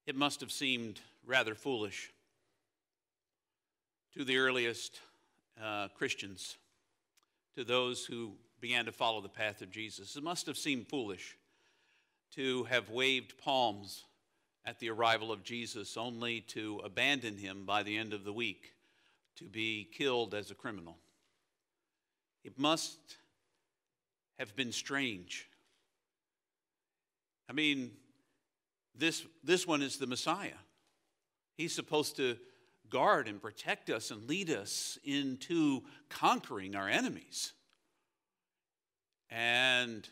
It must have seemed rather foolish to the earliest Christians, to those who began to follow the path of Jesus. It must have seemed foolish to have waved palms at the arrival of Jesus, only to abandon him by the end of the week, to be killed as a criminal. It must have been strange. I mean, this one is the Messiah. He's supposed to guard and protect us and lead us into conquering our enemies. And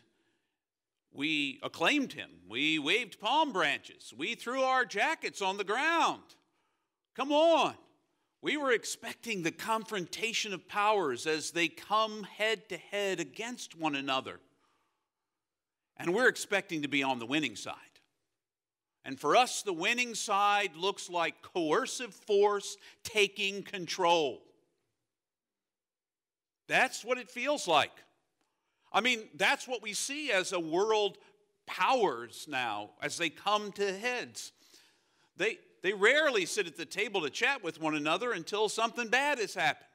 we acclaimed him. We waved palm branches. We threw our jackets on the ground. Come on. We were expecting the confrontation of powers as they come head to head against one another. And we're expecting to be on the winning side. And for us, the winning side looks like coercive force taking control. That's what it feels like. I mean, that's what we see as a world powers now as they come to heads. They rarely sit at the table to chat with one another until something bad has happened.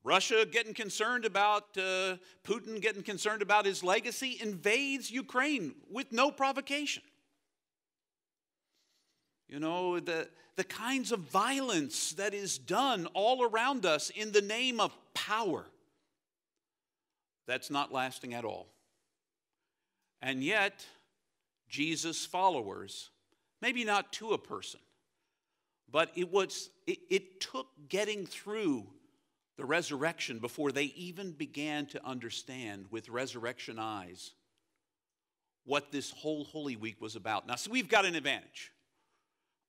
Russia getting concerned about Putin getting concerned about his legacy, invades Ukraine with no provocation. You know, the kinds of violence that is done all around us in the name of power, that's not lasting at all. And yet, Jesus' followers, maybe not to a person, but it took getting through the resurrection before they even began to understand with resurrection eyes what this whole Holy Week was about. Now, so we've got an advantage.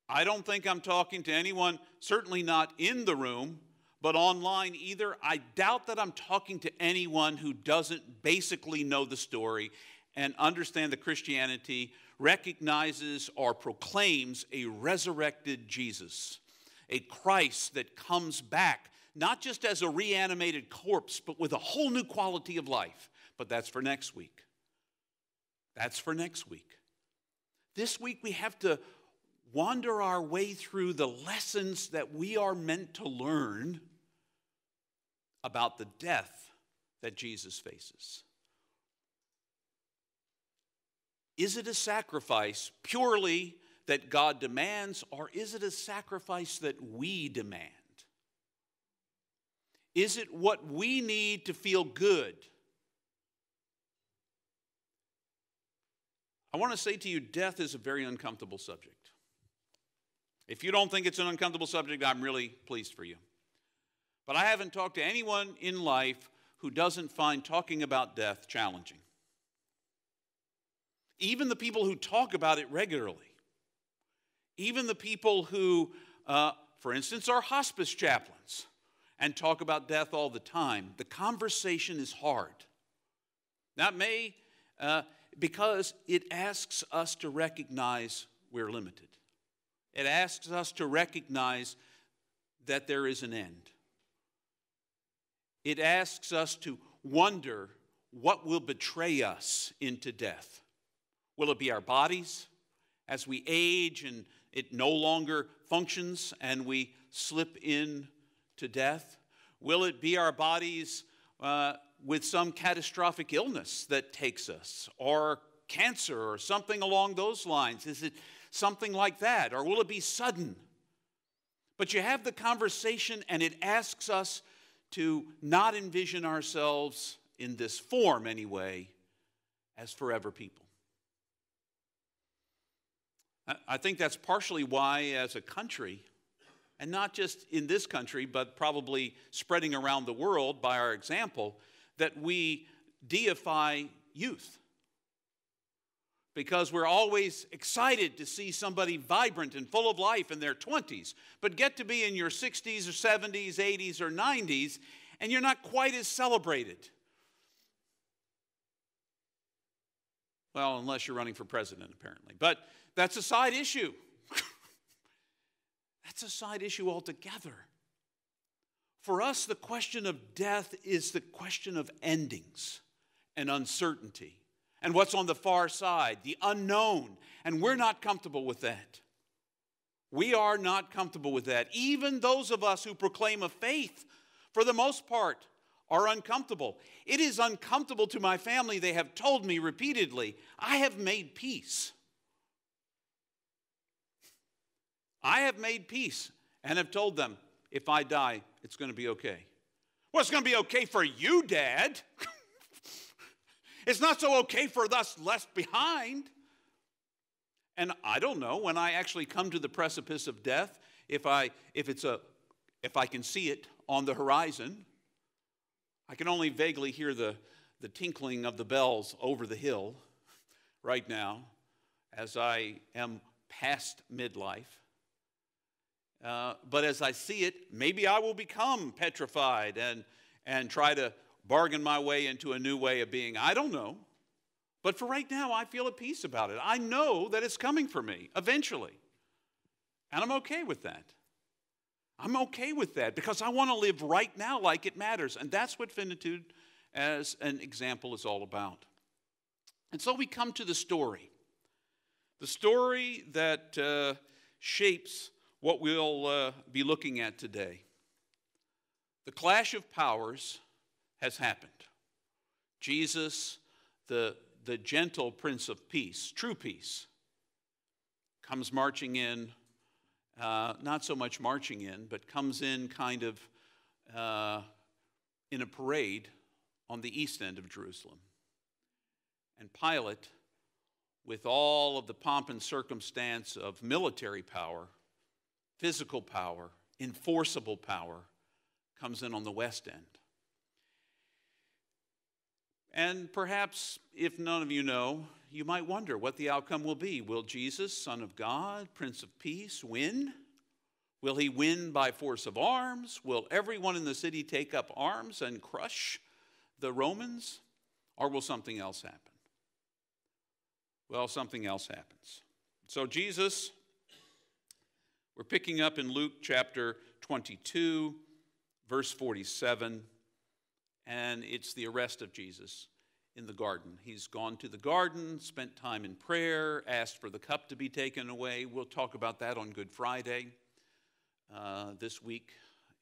I don't think I'm talking to anyone, certainly not in the room, but online either. I doubt that I'm talking to anyone who doesn't basically know the story and understand that Christianity recognizes or proclaims a resurrected Jesus, a Christ that comes back, not just as a reanimated corpse, but with a whole new quality of life. But that's for next week. That's for next week. This week we have to wander our way through the lessons that we are meant to learn about the death that Jesus faces. Is it a sacrifice purely that God demands, or is it a sacrifice that we demand? Is it what we need to feel good? I want to say to you, death is a very uncomfortable subject. If you don't think it's an uncomfortable subject, I'm really pleased for you. But I haven't talked to anyone in life who doesn't find talking about death challenging. Even the people who talk about it regularly. Even the people who, for instance, are hospice chaplains and talk about death all the time. The conversation is hard. That may, because it asks us to recognize we're limited. It asks us to recognize that there is an end. It asks us to wonder what will betray us into death. Will it be our bodies as we age and it no longer functions and we slip in to death? Will it be our bodies with some catastrophic illness that takes us, or cancer or something along those lines? Is it something like that, or will it be sudden? But you have the conversation and it asks us to not envision ourselves in this form anyway as forever people. I think that's partially why as a country, and not just in this country, but probably spreading around the world by our example, that we deify youth. Because we're always excited to see somebody vibrant and full of life in their 20s, but get to be in your 60s or 70s, 80s or 90s, and you're not quite as celebrated. Well, unless you're running for president, apparently. But that's a side issue. That's a side issue altogether. For us, the question of death is the question of endings and uncertainty and what's on the far side, the unknown. And we're not comfortable with that. We are not comfortable with that. Even those of us who proclaim a faith, for the most part, are uncomfortable. It is uncomfortable to my family. They have told me repeatedly, I have made peace. I have made peace and have told them, if I die, it's going to be okay. Well, it's going to be okay for you, Dad. It's not so okay for us left behind. And I don't know, when I actually come to the precipice of death, if I can see it on the horizon, I can only vaguely hear the tinkling of the bells over the hill right now as I am past midlife. But as I see it, maybe I will become petrified and try to bargain my way into a new way of being. I don't know. But for right now, I feel at peace about it. I know that it's coming for me eventually. And I'm okay with that. I'm okay with that because I want to live right now like it matters. And that's what finitude as an example is all about. And so we come to the story that shapes what we'll be looking at today. The clash of powers has happened. Jesus, the gentle Prince of Peace, true peace, comes marching in, not so much marching in, but comes in kind of in a parade on the east end of Jerusalem. And Pilate, with all of the pomp and circumstance of military power, physical power, enforceable power, comes in on the west end. And perhaps, if none of you know, you might wonder what the outcome will be. Will Jesus, Son of God, Prince of Peace, win? Will he win by force of arms? Will everyone in the city take up arms and crush the Romans? Or will something else happen? Well, something else happens. So Jesus, we're picking up in Luke chapter 22, verse 47. And it's the arrest of Jesus in the garden. He's gone to the garden, spent time in prayer, asked for the cup to be taken away. We'll talk about that on Good Friday this week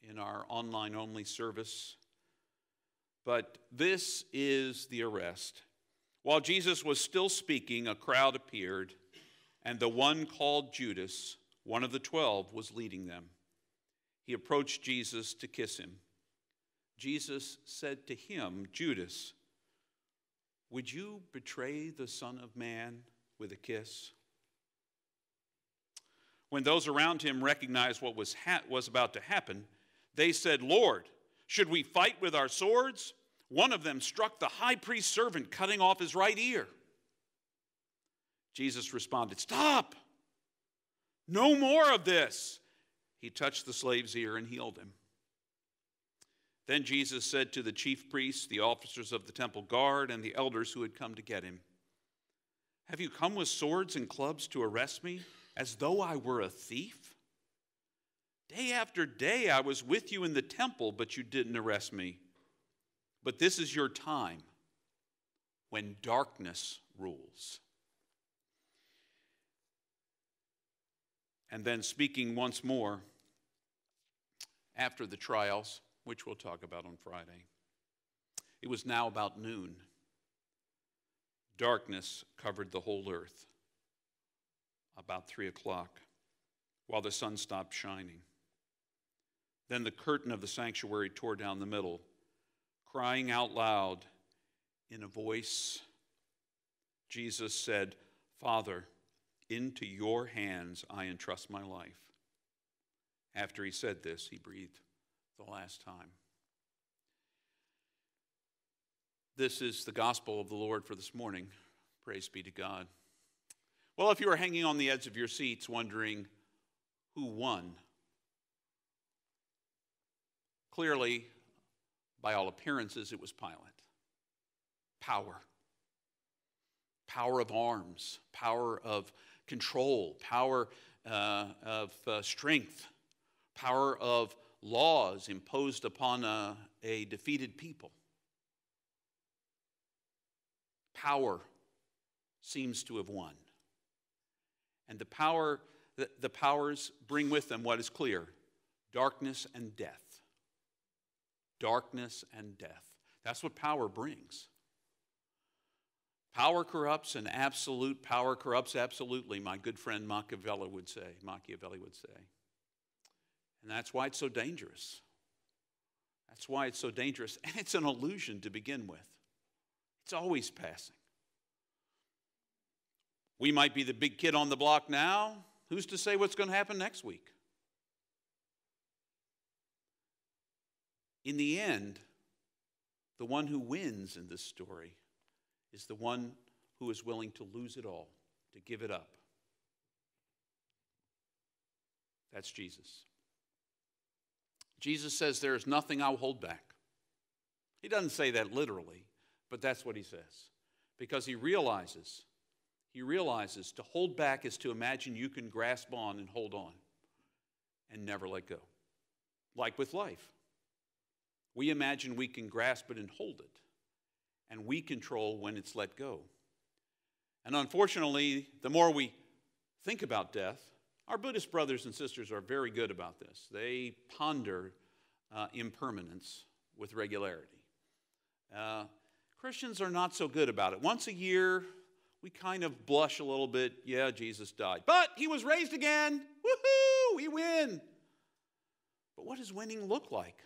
in our online-only service. But this is the arrest. While Jesus was still speaking, a crowd appeared, and the one called Judas, one of the 12, was leading them. He approached Jesus to kiss him. Jesus said to him, Judas, would you betray the Son of Man with a kiss? When those around him recognized what was about to happen, they said, Lord, should we fight with our swords? One of them struck the high priest's servant, cutting off his right ear. Jesus responded, stop! No more of this. He touched the slave's ear and healed him. Then Jesus said to the chief priests, the officers of the temple guard, and the elders who had come to get him, have you come with swords and clubs to arrest me, as though I were a thief? Day after day I was with you in the temple, but you didn't arrest me. But this is your time, when darkness rules. And then speaking once more, after the trials, which we'll talk about on Friday. It was now about noon. Darkness covered the whole earth, about 3 o'clock, while the sun stopped shining. Then the curtain of the sanctuary tore down the middle, crying out loud in a voice. Jesus said, Father, into your hands I entrust my life. After he said this, he breathed the last time. This is the gospel of the Lord for this morning. Praise be to God. Well, if you were hanging on the edge of your seats wondering who won, clearly, by all appearances, it was Pilate. Power. Power of arms, power of control, power of strength, power of laws imposed upon a defeated people. Power seems to have won. And the powers bring with them what is clear: darkness and death. Darkness and death. That's what power brings. Power corrupts, and absolute power corrupts absolutely, my good friend Machiavelli would say. And that's why it's so dangerous. That's why it's so dangerous. And it's an illusion to begin with. It's always passing. We might be the big kid on the block now. Who's to say what's going to happen next week? In the end, the one who wins in this story is the one who is willing to lose it all, to give it up. That's Jesus. Jesus says, there is nothing I'll hold back. He doesn't say that literally, but that's what he says. Because he realizes to hold back is to imagine you can grasp on and hold on and never let go. Like with life. We imagine we can grasp it and hold it, and we control when it's let go. And unfortunately, the more we think about death, our Buddhist brothers and sisters are very good about this. They ponder impermanence with regularity. Christians are not so good about it. Once a year, we kind of blush a little bit. Yeah, Jesus died. But he was raised again. Woohoo! We win. But what does winning look like?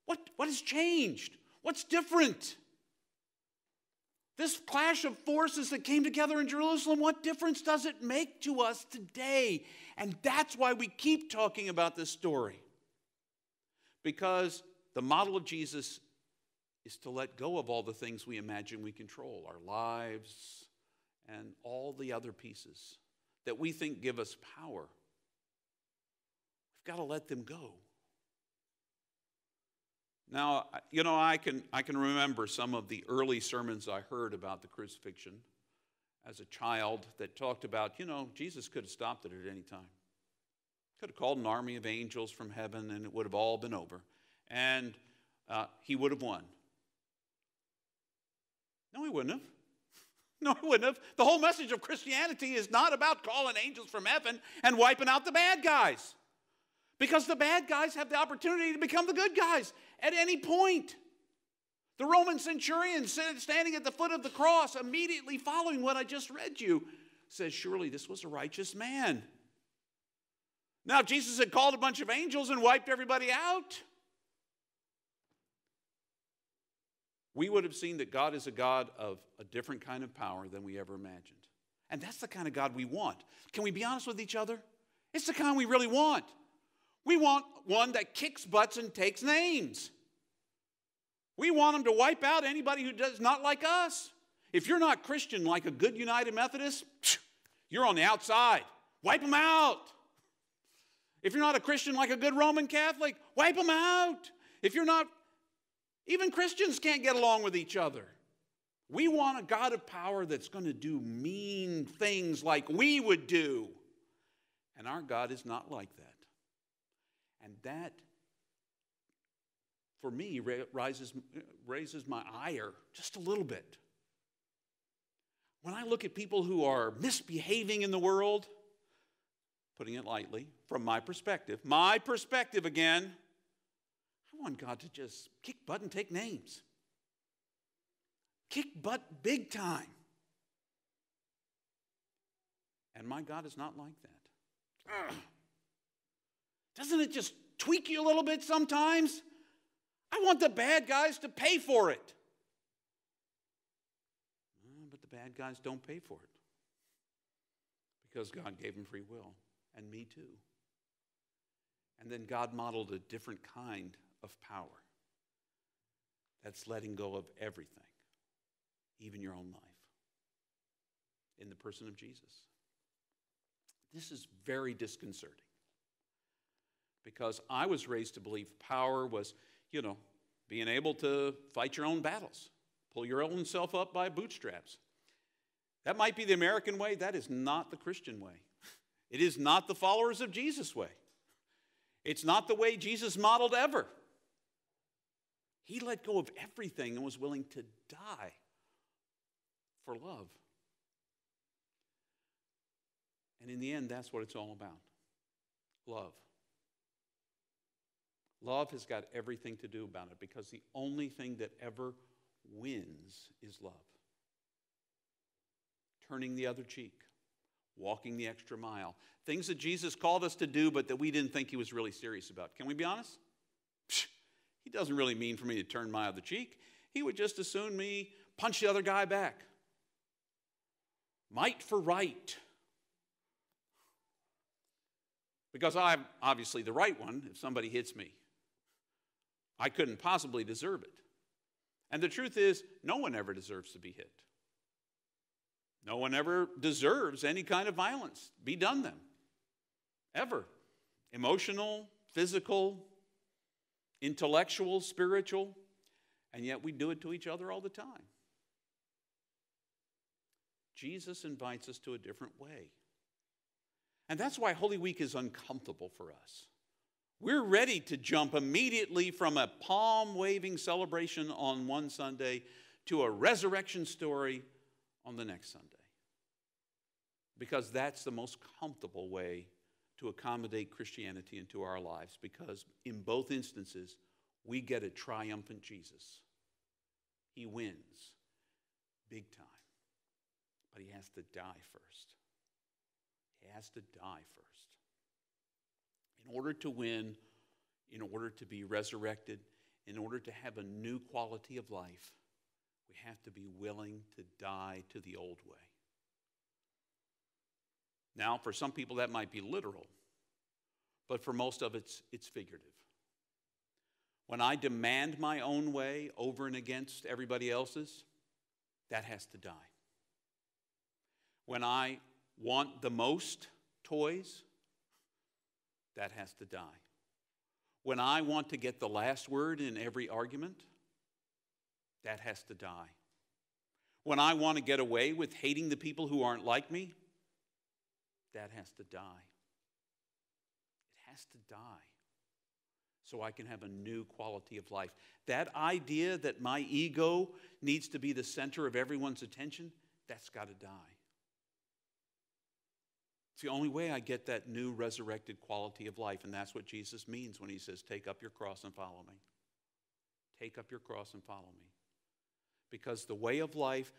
What has changed? What's different? This clash of forces that came together in Jerusalem, what difference does it make to us today? And that's why we keep talking about this story. Because the model of Jesus is to let go of all the things we imagine we control, our lives and all the other pieces that we think give us power. We've got to let them go. Now, I can remember some of the early sermons I heard about the crucifixion as a child that talked about, Jesus could have stopped it at any time. Could have called an army of angels from heaven and it would have all been over. And he would have won. No, he wouldn't have. No, he wouldn't have. The whole message of Christianity is not about calling angels from heaven and wiping out the bad guys. Because the bad guys have the opportunity to become the good guys at any point. The Roman centurion standing at the foot of the cross, immediately following what I just read you, says, surely this was a righteous man. Now, if Jesus had called a bunch of angels and wiped everybody out, we would have seen that God is a God of a different kind of power than we ever imagined. And that's the kind of God we want. Can we be honest with each other? It's the kind we really want. We want one that kicks butts and takes names. We want him to wipe out anybody who does not like us. If you're not Christian like a good United Methodist, you're on the outside. Wipe them out. If you're not a Christian like a good Roman Catholic, wipe them out. If you're not, even Christians can't get along with each other. We want a God of power that's going to do mean things like we would do. And our God is not like that. And that, for me, raises my ire just a little bit. When I look at people who are misbehaving in the world, putting it lightly, from my perspective again, I want God to just kick butt and take names. Kick butt big time. And my God is not like that. Ugh. Doesn't it just tweak you a little bit sometimes? I want the bad guys to pay for it. But the bad guys don't pay for it. Because God gave them free will. And me too. And then God modeled a different kind of power. That's letting go of everything. Even your own life. In the person of Jesus. This is very disconcerting. Because I was raised to believe power was, being able to fight your own battles. Pull your own self up by bootstraps. That might be the American way. That is not the Christian way. It is not the followers of Jesus' way. It's not the way Jesus modeled ever. He let go of everything and was willing to die for love. And in the end, that's what it's all about. Love. Love has got everything to do about it, because the only thing that ever wins is love. Turning the other cheek, walking the extra mile. Things that Jesus called us to do, but that we didn't think he was really serious about. Can we be honest? He doesn't really mean for me to turn my other cheek. He would just as soon me punch the other guy back. Might for right. Because I'm obviously the right one if somebody hits me. I couldn't possibly deserve it. And the truth is, no one ever deserves to be hit. No one ever deserves any kind of violence be done them. Ever. Emotional, physical, intellectual, spiritual. And yet we do it to each other all the time. Jesus invites us to a different way. And that's why Holy Week is uncomfortable for us. We're ready to jump immediately from a palm-waving celebration on one Sunday to a resurrection story on the next Sunday. Because that's the most comfortable way to accommodate Christianity into our lives. Because in both instances, we get a triumphant Jesus. He wins big time. But he has to die first. He has to die first. In order to win, in order to be resurrected, in order to have a new quality of life, we have to be willing to die to the old way. Now, for some people that might be literal, but for most of it's figurative. When I demand my own way over and against everybody else's, that has to die. When I want the most toys, that has to die. When I want to get the last word in every argument, that has to die. When I want to get away with hating the people who aren't like me, that has to die. It has to die so I can have a new quality of life. That idea that my ego needs to be the center of everyone's attention, that's got to die. It's the only way I get that new resurrected quality of life, and that's what Jesus means when he says, take up your cross and follow me. Take up your cross and follow me. Because the way of life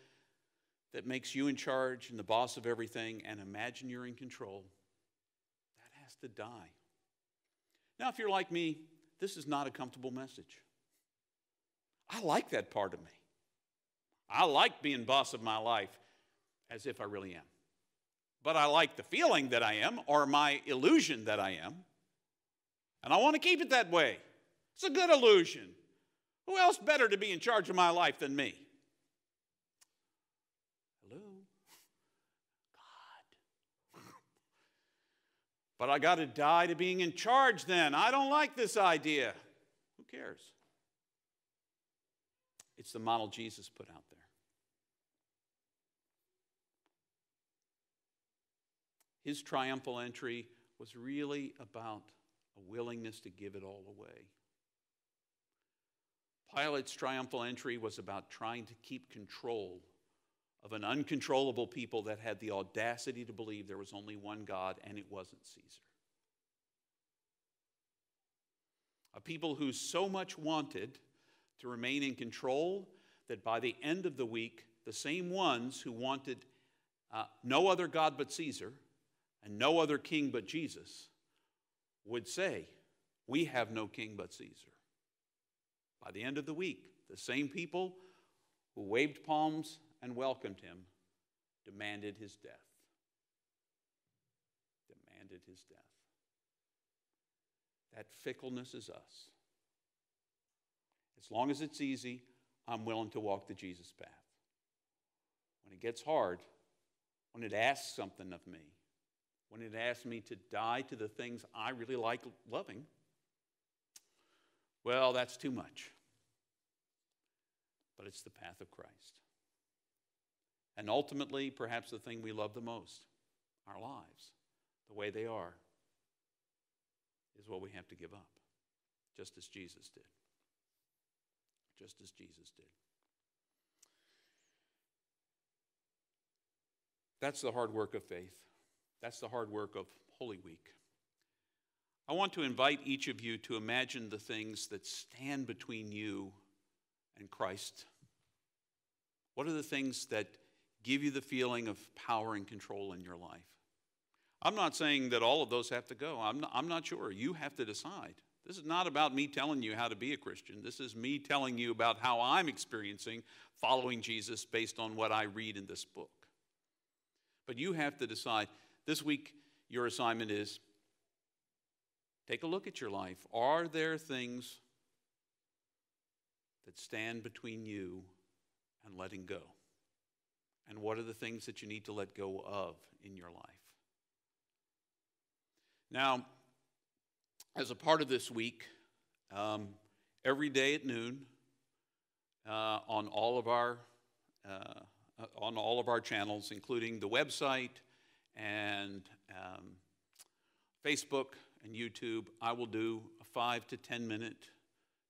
that makes you in charge and the boss of everything and imagine you're in control, that has to die. Now, if you're like me, this is not a comfortable message. I like that part of me. I like being boss of my life as if I really am. But I like the feeling that I am, or my illusion that I am. And I want to keep it that way. It's a good illusion. Who else better to be in charge of my life than me? Hello? God. But I got to die to being in charge then. I don't like this idea. Who cares? It's the model Jesus put out there. His triumphal entry was really about a willingness to give it all away. Pilate's triumphal entry was about trying to keep control of an uncontrollable people that had the audacity to believe there was only one God, and it wasn't Caesar. A people who so much wanted to remain in control that by the end of the week, the same ones who wanted no other God but Caesar and no other king but Jesus would say, we have no king but Caesar. By the end of the week, the same people who waved palms and welcomed him demanded his death. Demanded his death. That fickleness is us. As long as it's easy, I'm willing to walk the Jesus path. When it gets hard, when it asks something of me, when it asks me to die to the things I really like loving, well, that's too much. But it's the path of Christ. And ultimately, perhaps the thing we love the most, our lives, the way they are, is what we have to give up, just as Jesus did. Just as Jesus did. That's the hard work of faith. That's the hard work of Holy Week. I want to invite each of you to imagine the things that stand between you and Christ. What are the things that give you the feeling of power and control in your life? I'm not saying that all of those have to go. I'm not sure. You have to decide. This is not about me telling you how to be a Christian. This is me telling you about how I'm experiencing following Jesus based on what I read in this book. But you have to decide. This week, your assignment is take a look at your life. Are there things that stand between you and letting go? And what are the things that you need to let go of in your life? Now, as a part of this week, every day at noon, on all of our channels, including the website and Facebook and YouTube, I will do a 5 to 10 minute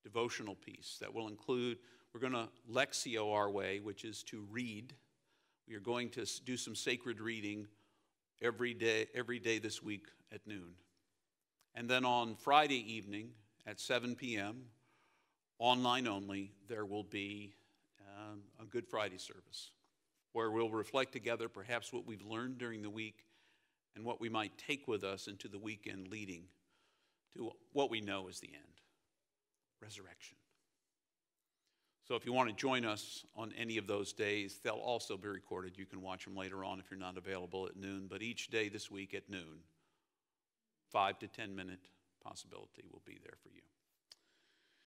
devotional piece that will include, we're going to Lectio our way, which is to read. We are going to do some sacred reading every day this week at noon. And then on Friday evening at 7 p.m., online only, there will be a Good Friday service where we'll reflect together perhaps what we've learned during the week and what we might take with us into the weekend leading to what we know is the end, resurrection. So if you want to join us on any of those days, they'll also be recorded. You can watch them later on if you're not available at noon. But each day this week at noon, 5 to 10 minute possibility will be there for you.